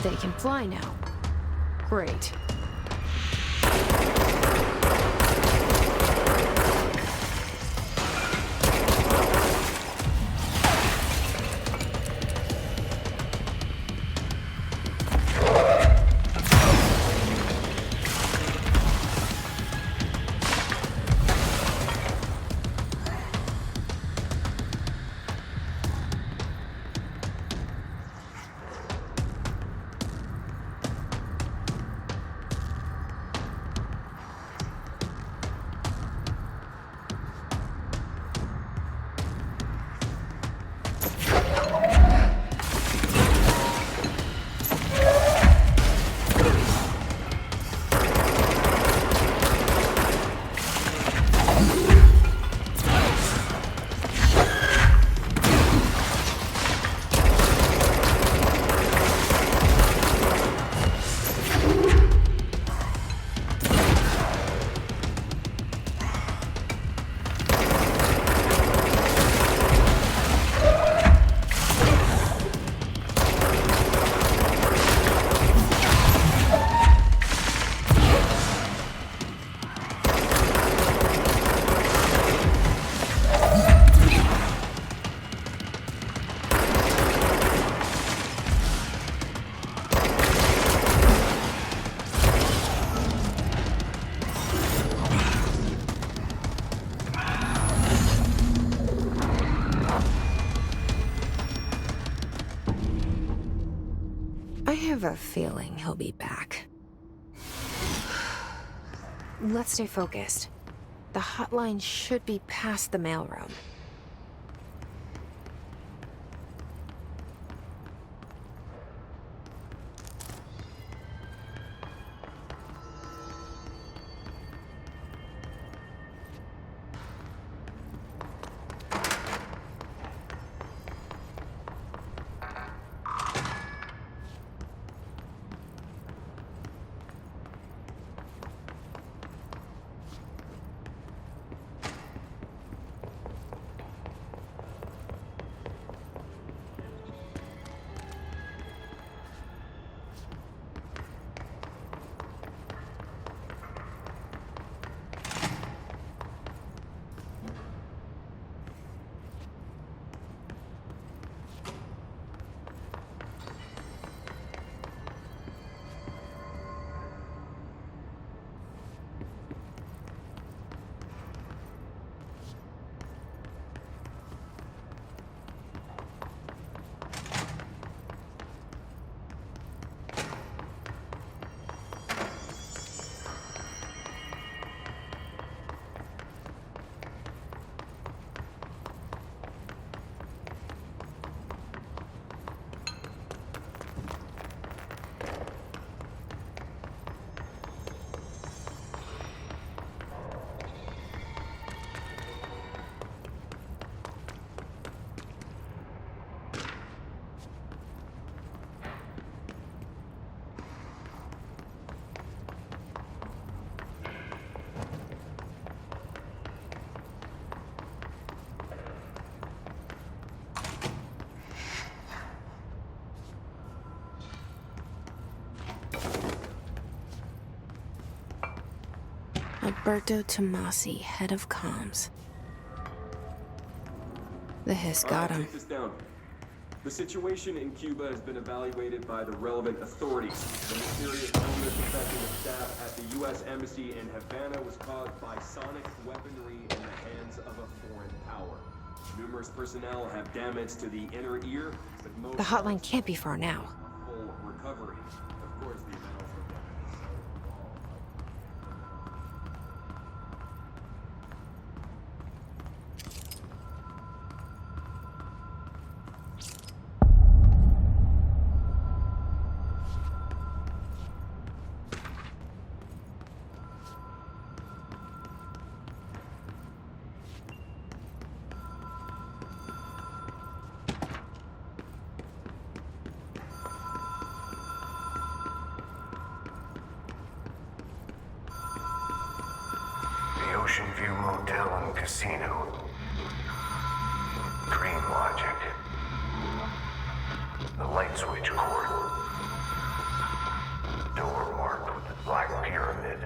They can fly now. Great. I have a feeling he'll be back. Let's stay focused. The hotline should be past the mailroom. Alberto Tomasi, head of comms. The hiss got him. Take this down. The situation in Cuba has been evaluated by the relevant authorities. The mysterious illness affecting the staff at the U.S. Embassy in Havana was caused by sonic weaponry in the hands of a foreign power. Numerous personnel have damage to the inner ear, but most... The hotline can't be far now. Full recovery. Of course, the event also damaged. Ocean View Motel and Casino. Dream logic. The light switch cord. marked with the Black Pyramid.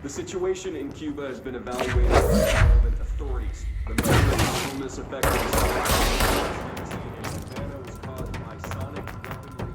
The situation in Cuba has been evaluated by relevant authorities. The most illness affecting the embassy in Havana was caused by sonic weaponry.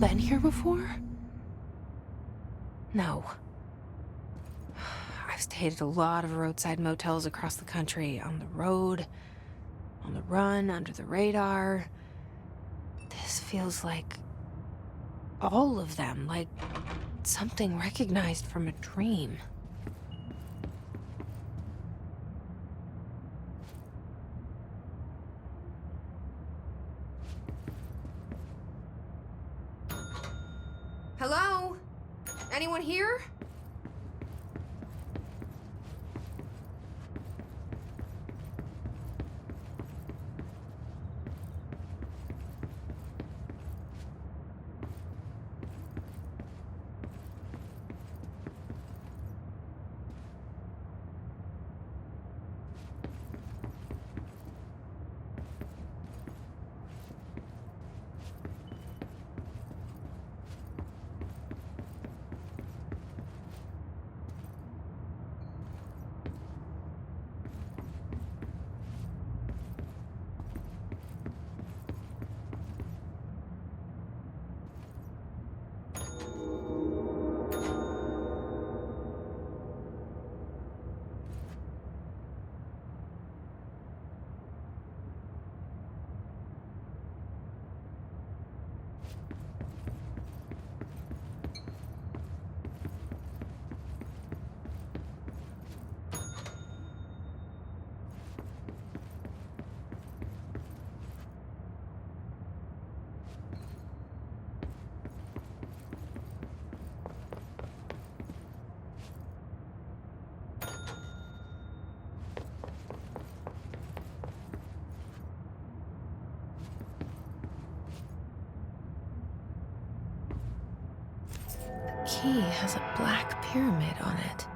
been here before? No. I've stayed at a lot of roadside motels across the country, on the road, on the run, under the radar. This feels like all of them, like something recognized from a dream. Hello? Anyone here? The key has a black pyramid on it.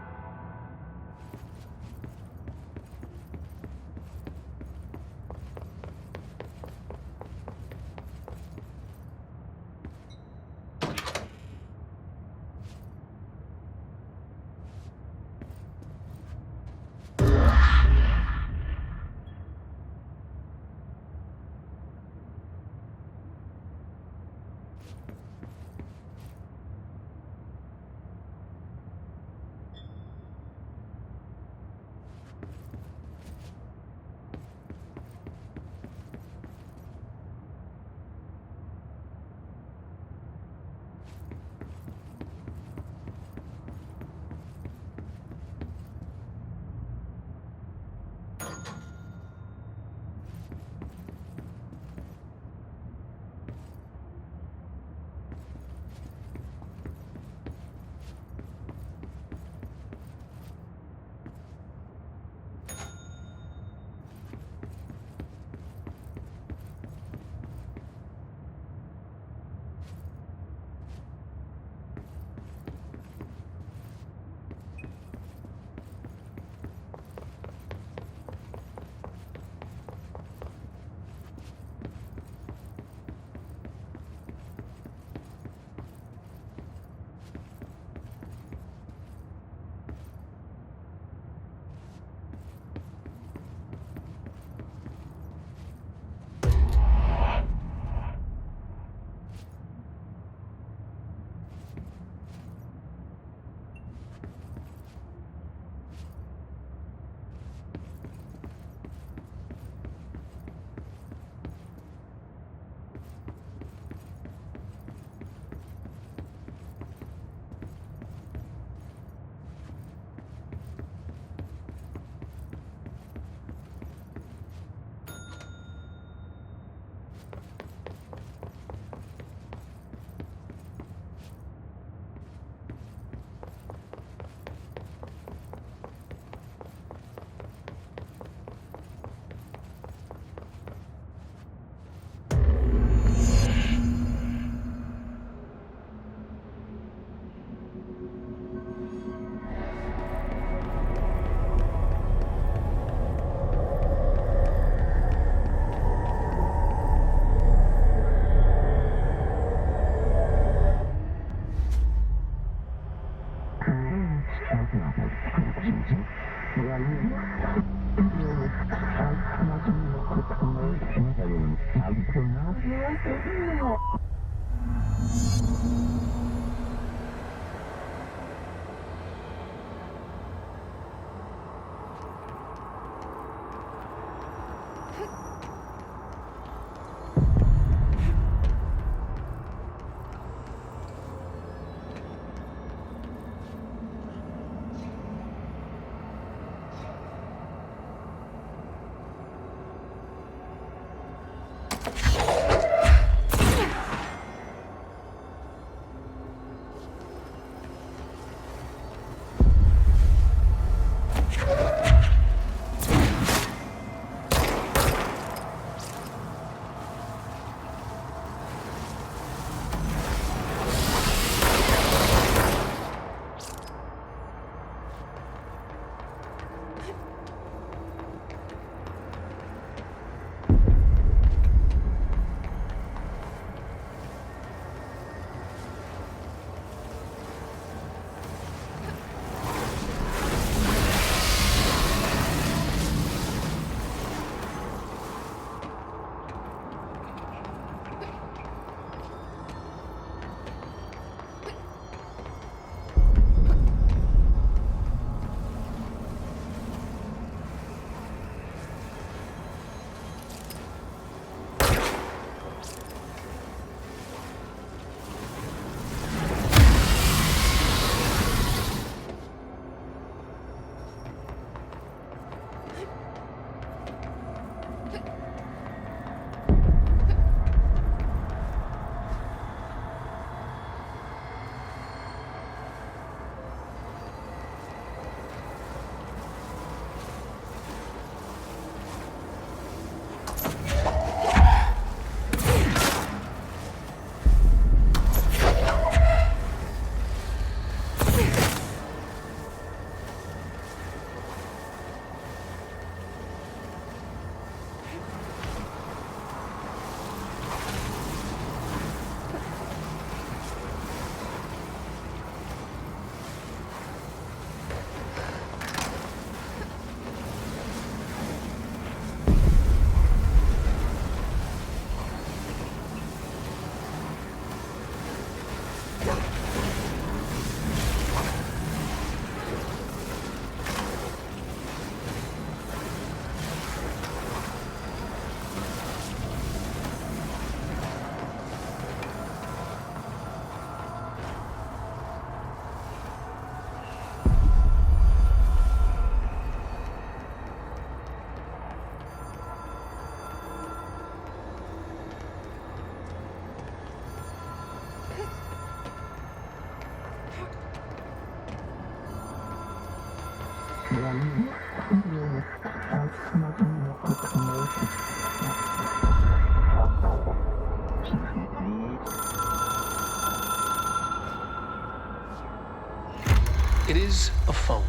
It is a phone.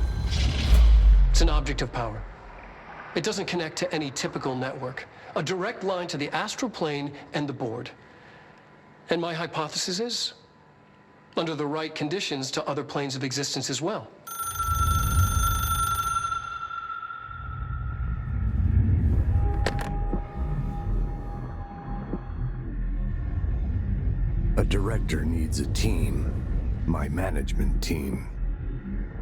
It's an object of power. It doesn't connect to any typical network. A direct line to the astral plane and the board. And my hypothesis is, under the right conditions, to other planes of existence as well. A director needs a team. My management team.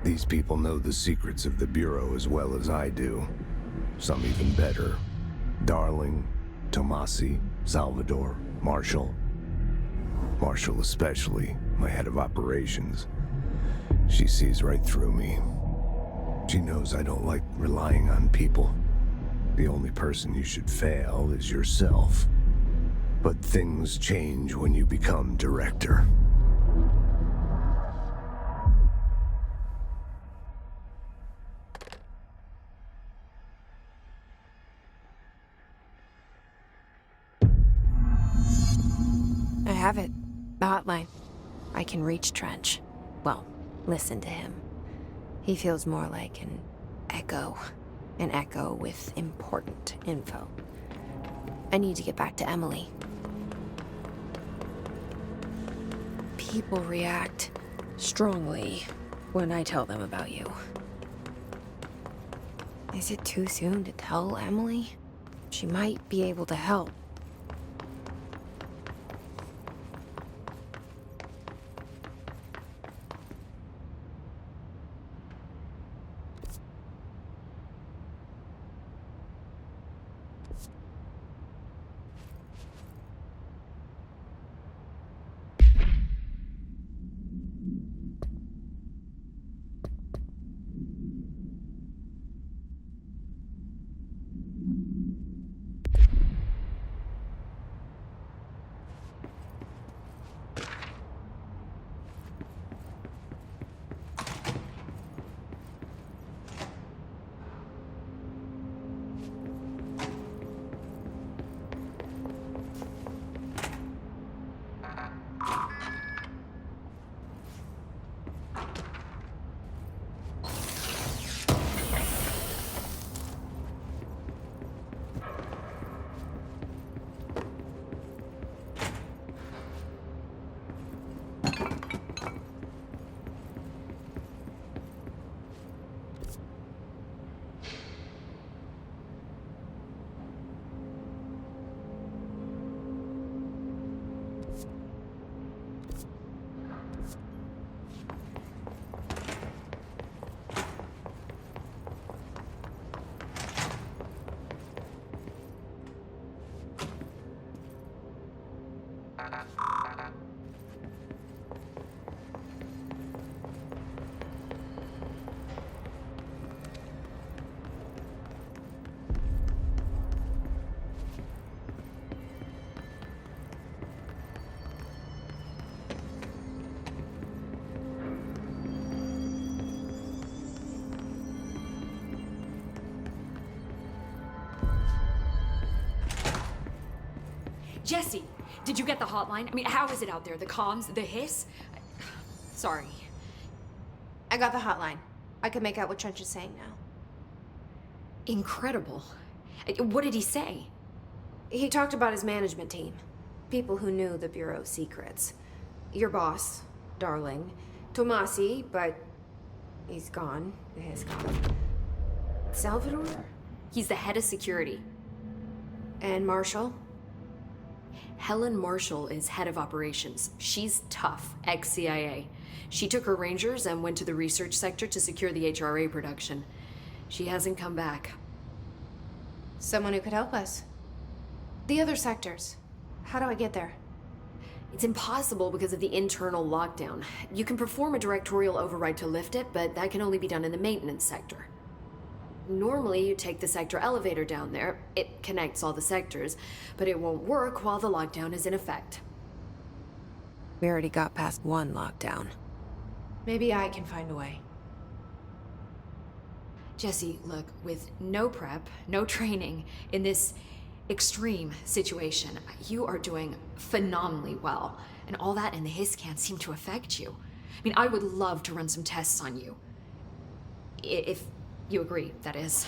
These people know the secrets of the Bureau as well as I do. Some even better. Darling, Tomasi, Salvador, Marshall. Marshall especially, my head of operations. She sees right through me. She knows I don't like relying on people. The only person you should fail is yourself. But things change when you become director. I have it. The hotline. I can reach Trench. Well, listen to him. He feels more like an echo. An echo with important info. I need to get back to Emily. People react strongly when I tell them about you. Is it too soon to tell Emily? She might be able to help. Jesse, did you get the hotline? I mean, how is it out there? The comms, the hiss? Sorry. I got the hotline. I can make out what Trench is saying now. Incredible. What did he say? He talked about his management team. People who knew the Bureau's secrets. Your boss, Darling. Tomasi, but he's gone. He's gone. Salvador? He's the head of security. And Marshall? Helen Marshall is head of operations. She's tough, ex-CIA. She took her Rangers and went to the research sector to secure the HRA production. She hasn't come back. Someone who could help us. The other sectors. How do I get there? It's impossible because of the internal lockdown. You can perform a directorial override to lift it, but that can only be done in the maintenance sector. Normally, you take the sector elevator down there. It connects all the sectors, but it won't work while the lockdown is in effect. We already got past one lockdown. Maybe I can find a way. Jesse, look, with no prep, no training, in this extreme situation, you are doing phenomenally well. And all that and the hiss can't seem to affect you. I mean, I would love to run some tests on you. If you agree, that is.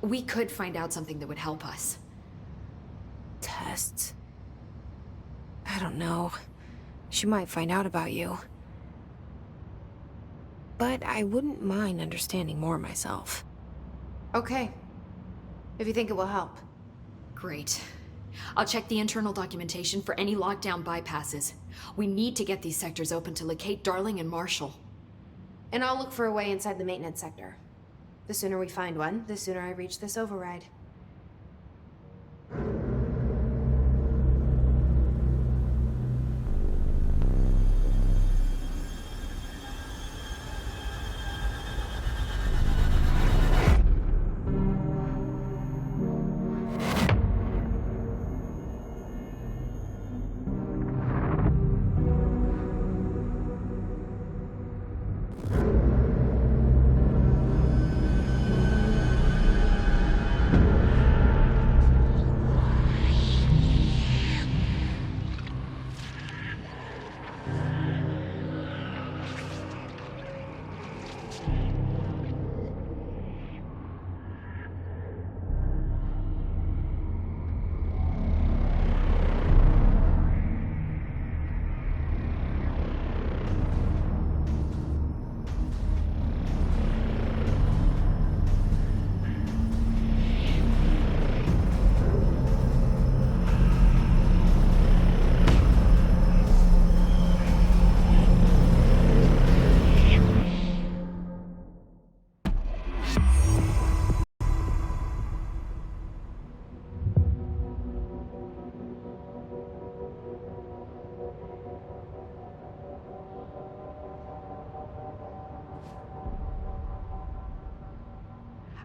We could find out something that would help us. Tests? I don't know. She might find out about you. But I wouldn't mind understanding more myself. Okay. If you think it will help. Great. I'll check the internal documentation for any lockdown bypasses. We need to get these sectors open to locate Darling and Marshall. And I'll look for a way inside the maintenance sector. The sooner we find one, the sooner I reach this override.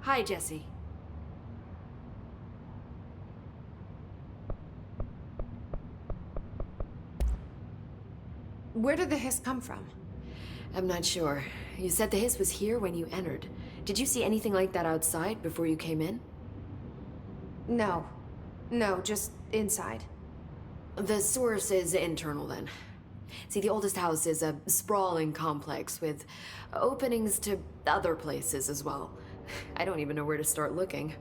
Hi, Jesse. Where did the hiss come from? I'm not sure. You said the hiss was here when you entered. Did you see anything like that outside before you came in? No. No, just inside. The source is internal, then. See, the oldest house is a sprawling complex with openings to other places as well. I don't even know where to start looking.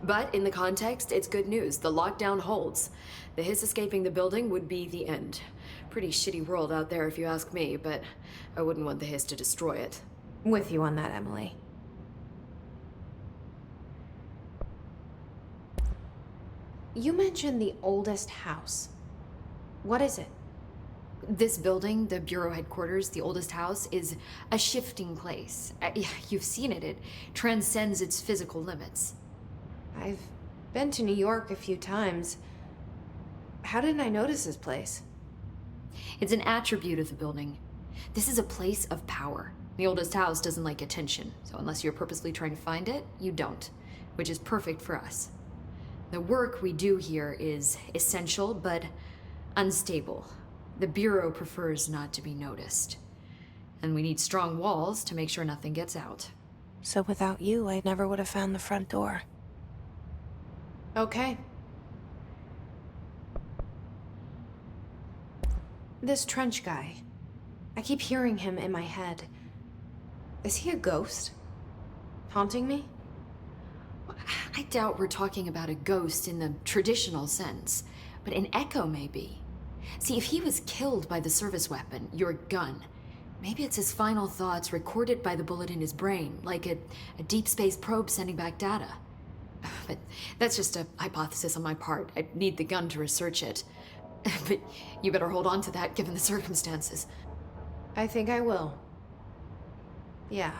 But in the context, it's good news. The lockdown holds. The hiss escaping the building would be the end. Pretty shitty world out there if you ask me, but I wouldn't want the hiss to destroy it. With you on that, Emily. You mentioned the oldest house. What is it? This building, the Bureau headquarters, the oldest house, is a shifting place. You've seen it. It transcends its physical limits. I've been to New York a few times. How didn't I notice this place? It's an attribute of the building. This is a place of power. The oldest house doesn't like attention, so unless you're purposely trying to find it, you don't, which is perfect for us. The work we do here is essential, but unstable. The Bureau prefers not to be noticed. And we need strong walls to make sure nothing gets out. So without you, I never would have found the front door. Okay. This trench guy. I keep hearing him in my head. Is he a ghost? Haunting me? I doubt we're talking about a ghost in the traditional sense, but an echo maybe. See, if he was killed by the service weapon, your gun, maybe it's his final thoughts recorded by the bullet in his brain, like a deep space probe sending back data. But that's just a hypothesis on my part. I need the gun to research it. But you better hold on to that given the circumstances. I think I will. Yeah.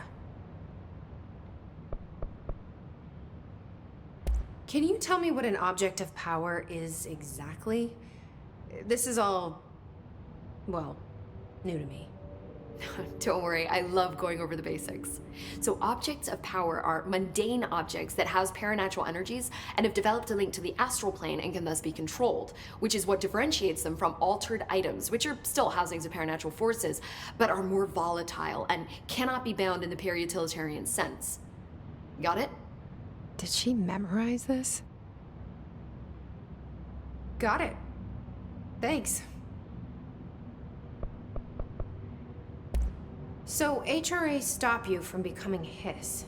Can you tell me what an object of power is exactly? This is all, well, new to me. Don't worry, I love going over the basics. So objects of power are mundane objects that house paranatural energies and have developed a link to the astral plane and can thus be controlled, which is what differentiates them from altered items, which are still housings of paranatural forces, but are more volatile and cannot be bound in the pure utilitarian sense. Got it? Did she memorize this? Got it. Thanks. So HRA stop you from becoming Hiss?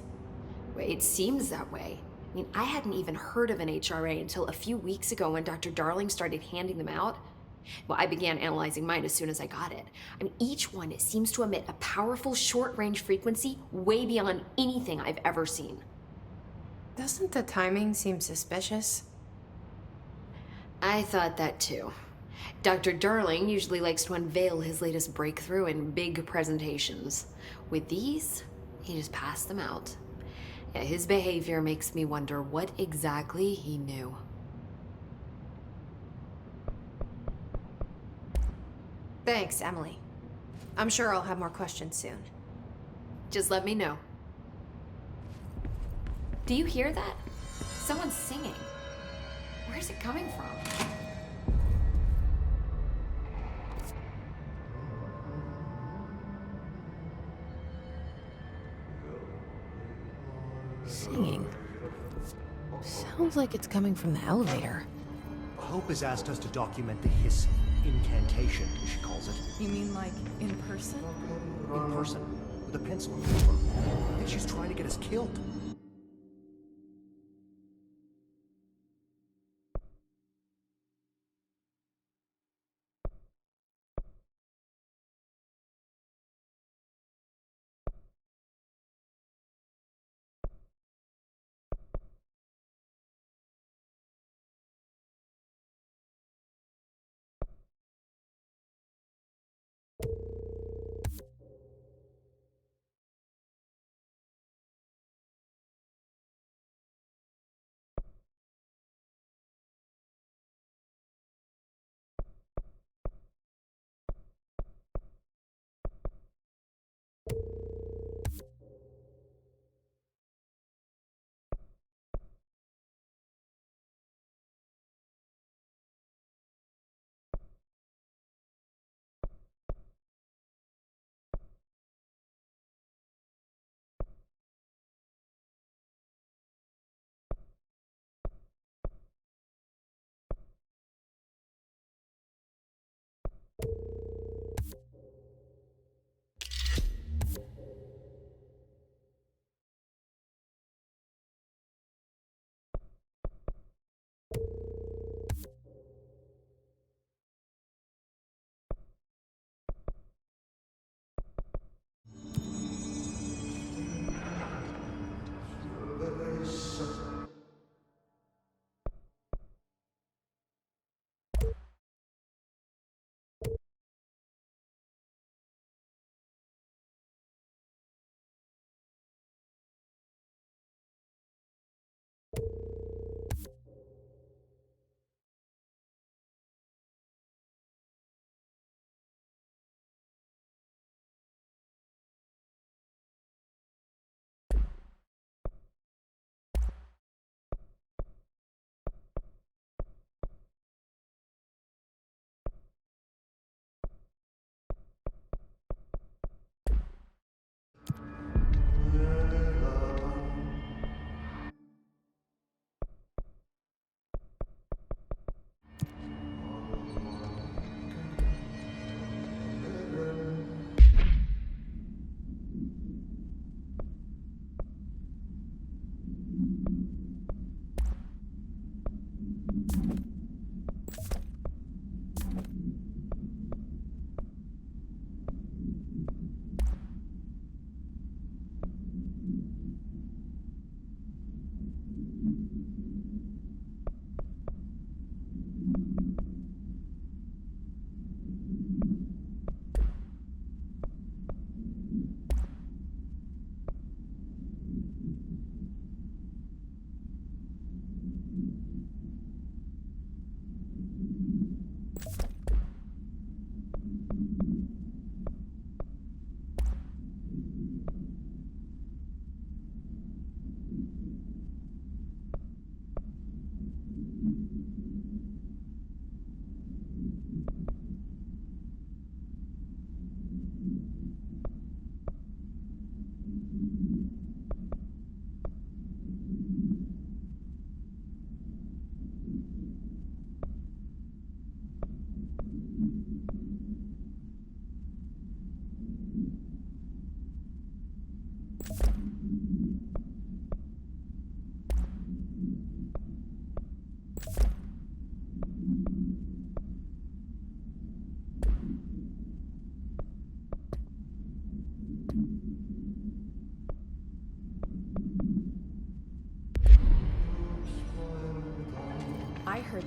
Well, it seems that way. I mean, I hadn't even heard of an HRA until a few weeks ago when Dr. Darling started handing them out. Well, I began analyzing mine as soon as I got it. I mean, each one seems to emit a powerful short-range frequency way beyond anything I've ever seen. Doesn't the timing seem suspicious? I thought that too. Dr. Darling usually likes to unveil his latest breakthrough in big presentations. With these, he just passed them out. Yeah, his behavior makes me wonder what exactly he knew. Thanks, Emily. I'm sure I'll have more questions soon. Just let me know. Do you hear that? Someone's singing. Where's it coming from? Singing. Sounds like it's coming from the elevator. Hope has asked us to document the hiss incantation, as she calls it. You mean like in person? In person, with a pencil and paper. I think she's trying to get us killed.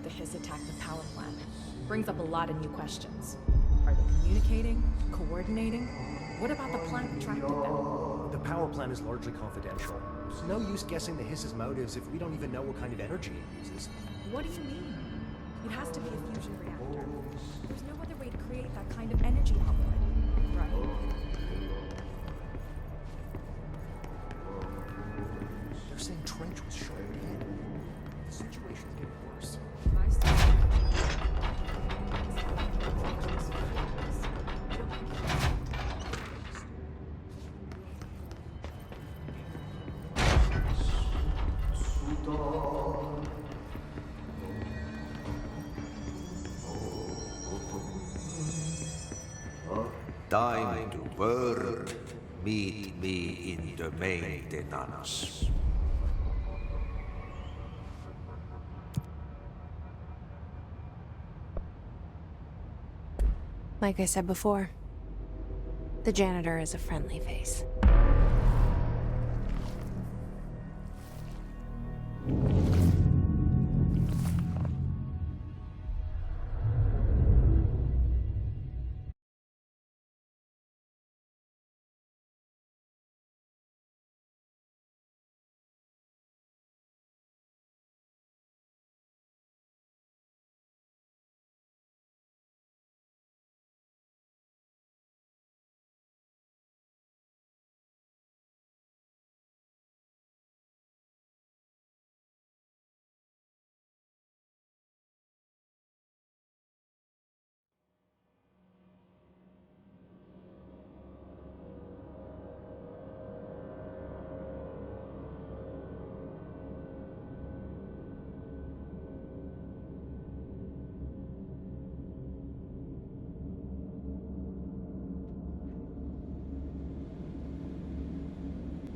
the Hiss attacked the power plant. Brings up a lot of new questions. Are they communicating? Coordinating? What about the plant that tracked them? The power plant is largely confidential. There's no use guessing the Hiss's motives if we don't even know what kind of energy it uses. What do you mean? It has to be a fusion reactor. There's no other way to create that kind of energy output, right? They're saying Trench was shot dead. The situation's getting worse. Time to work. Meet me in the maintenance. Like I said before, the janitor is a friendly face.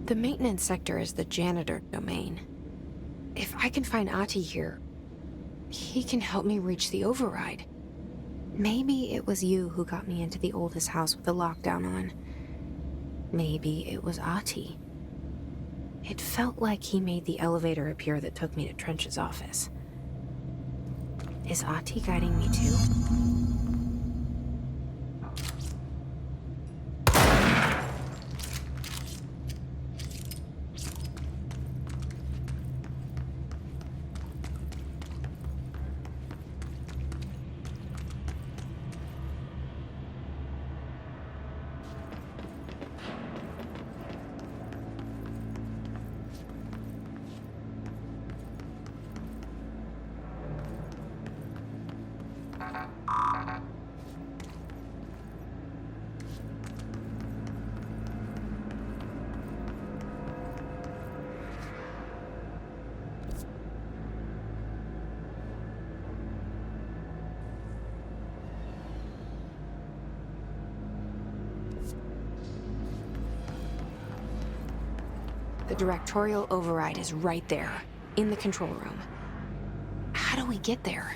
The maintenance sector is the janitor domain. If I can find Ati here, he can help me reach the override. Maybe it was you who got me into the oldest house with the lockdown on. Maybe it was Ati. It felt like he made the elevator appear that took me to Trench's office. Is Ati guiding me too? The directorial override is right there, in the control room. How do we get there?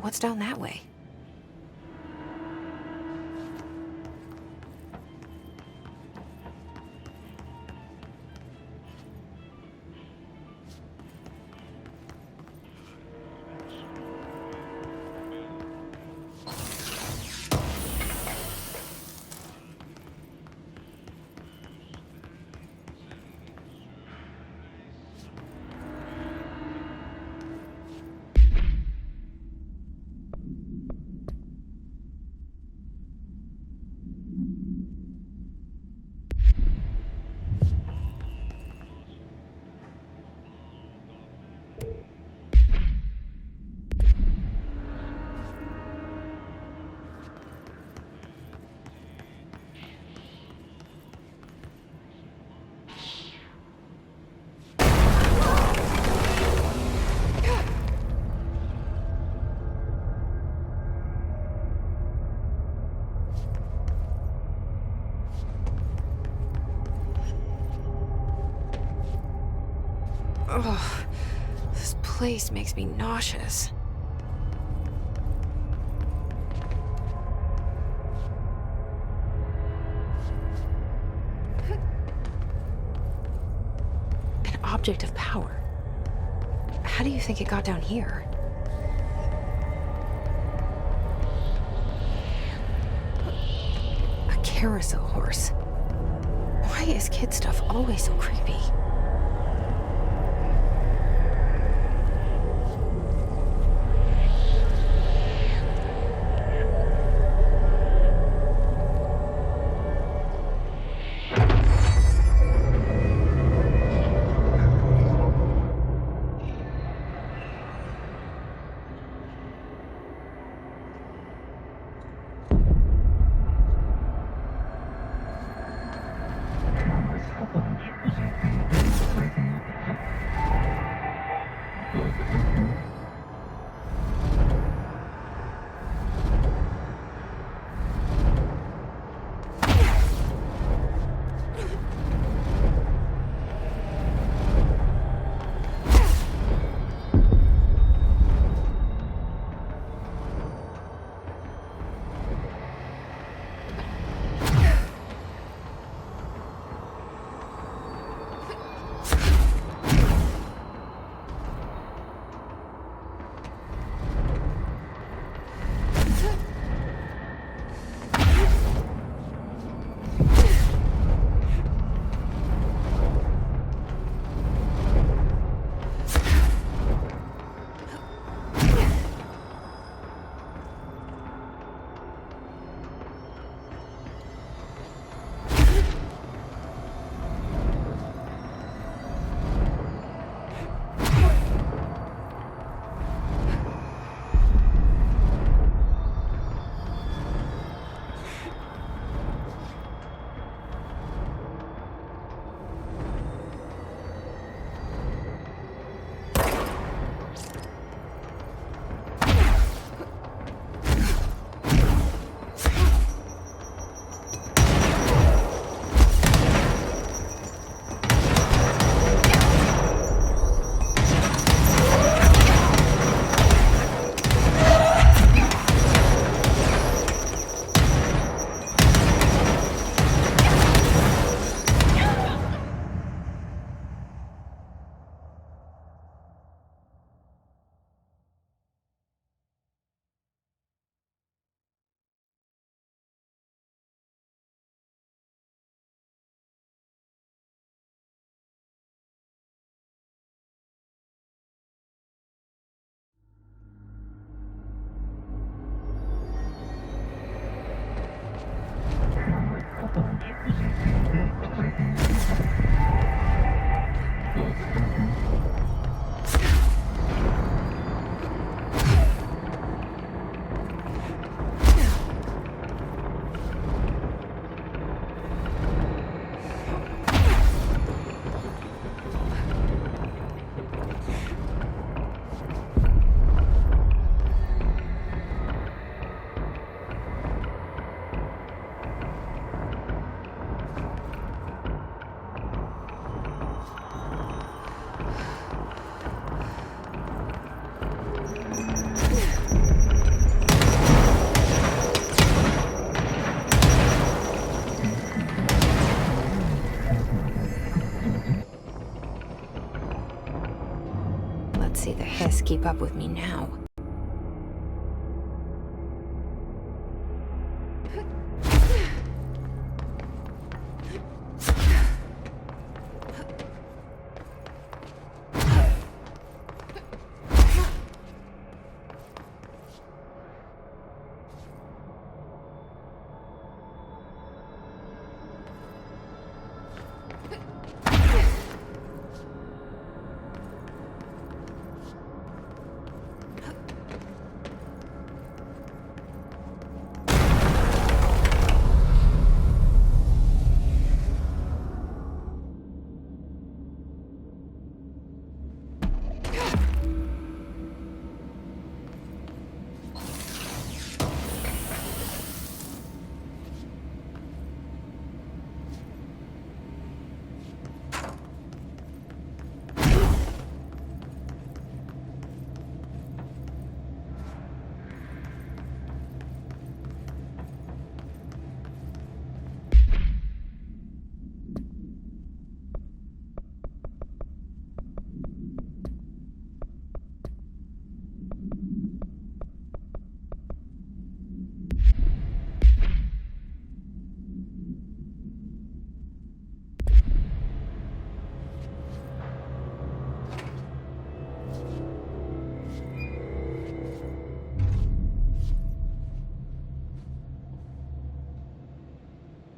What's down that way? Ugh, this place makes me nauseous. An object of power. How do you think it got down here? A carousel horse. Why is kid stuff always so creepy? Best keep up with me now.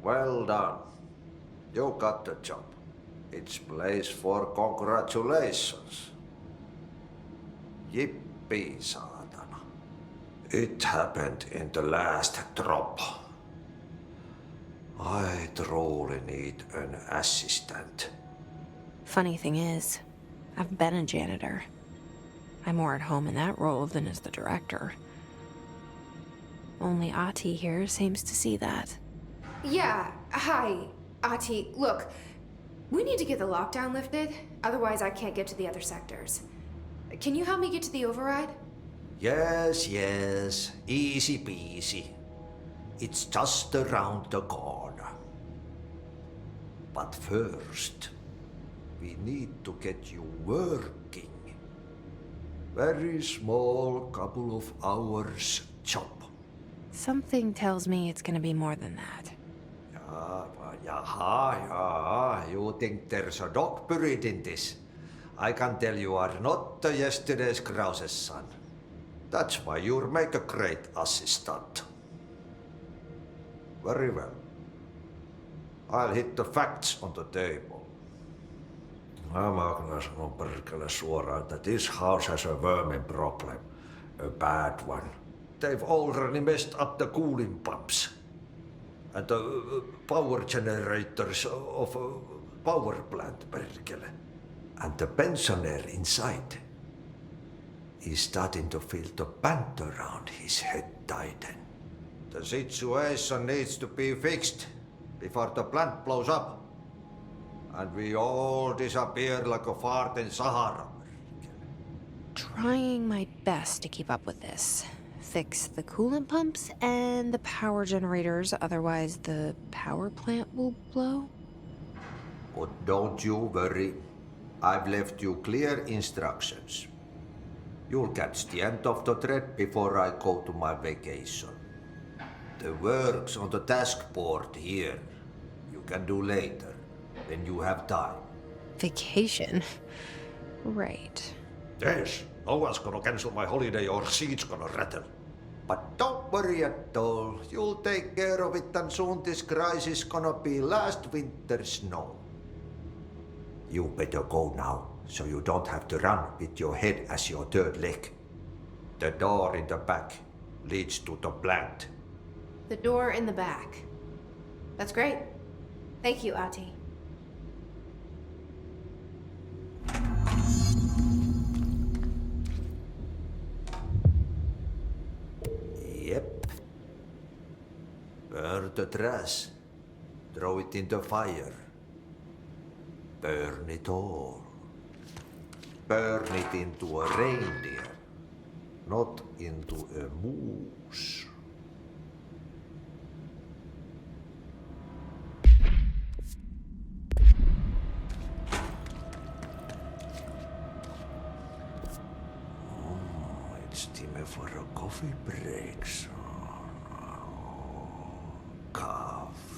Well done. You got the job. It's place for congratulations. Yippee, saatana. It happened in the last drop. I truly need an assistant. Funny thing is, I've been a janitor. I'm more at home in that role than as the director. Only Ati here seems to see that. Yeah, hi, Ati. Look, we need to get the lockdown lifted, otherwise I can't get to the other sectors. Can you help me get to the override? Yes, yes. Easy peasy. It's just around the corner. But first, we need to get you working. Very small, couple of hours job. Something tells me it's gonna be more than that. Yaha. You think there's a dog buried in this? I can tell you are not yesterday's Krause's son. That's why you'll make a great assistant. Very well. I'll hit the facts on the table. Mä kyllä sanon perkele suoraan, että this house has a vermin problem. A bad one. They've already messed up the cooling pumps. And the power generators of a power plant, perkele. And the pensioner inside is starting to feel the band around his head tighten. The situation needs to be fixed before the plant blows up. And we all disappear like a fart in Sahara. Trying my best to keep up with this. Fix the coolant pumps and the power generators, otherwise the power plant will blow. But don't you worry. I've left you clear instructions. You'll catch the end of the thread before I go to my vacation. The work's on the task board here. You can do later, when you have time. Vacation? Right. Yes, no one's gonna cancel my holiday or seat's gonna rattle. But don't worry at all. You'll take care of it and soon this crisis gonna be last winter's snow. You better go now, so you don't have to run with your head as your third leg. The door in the back leads to the plant. The door in the back. That's great. Thank you, Ati. Yep. Burn the trash. Throw it in the fire. Burn it all. Burn it into a reindeer, not into a moose. it's time for a coffee break, son. Coffee.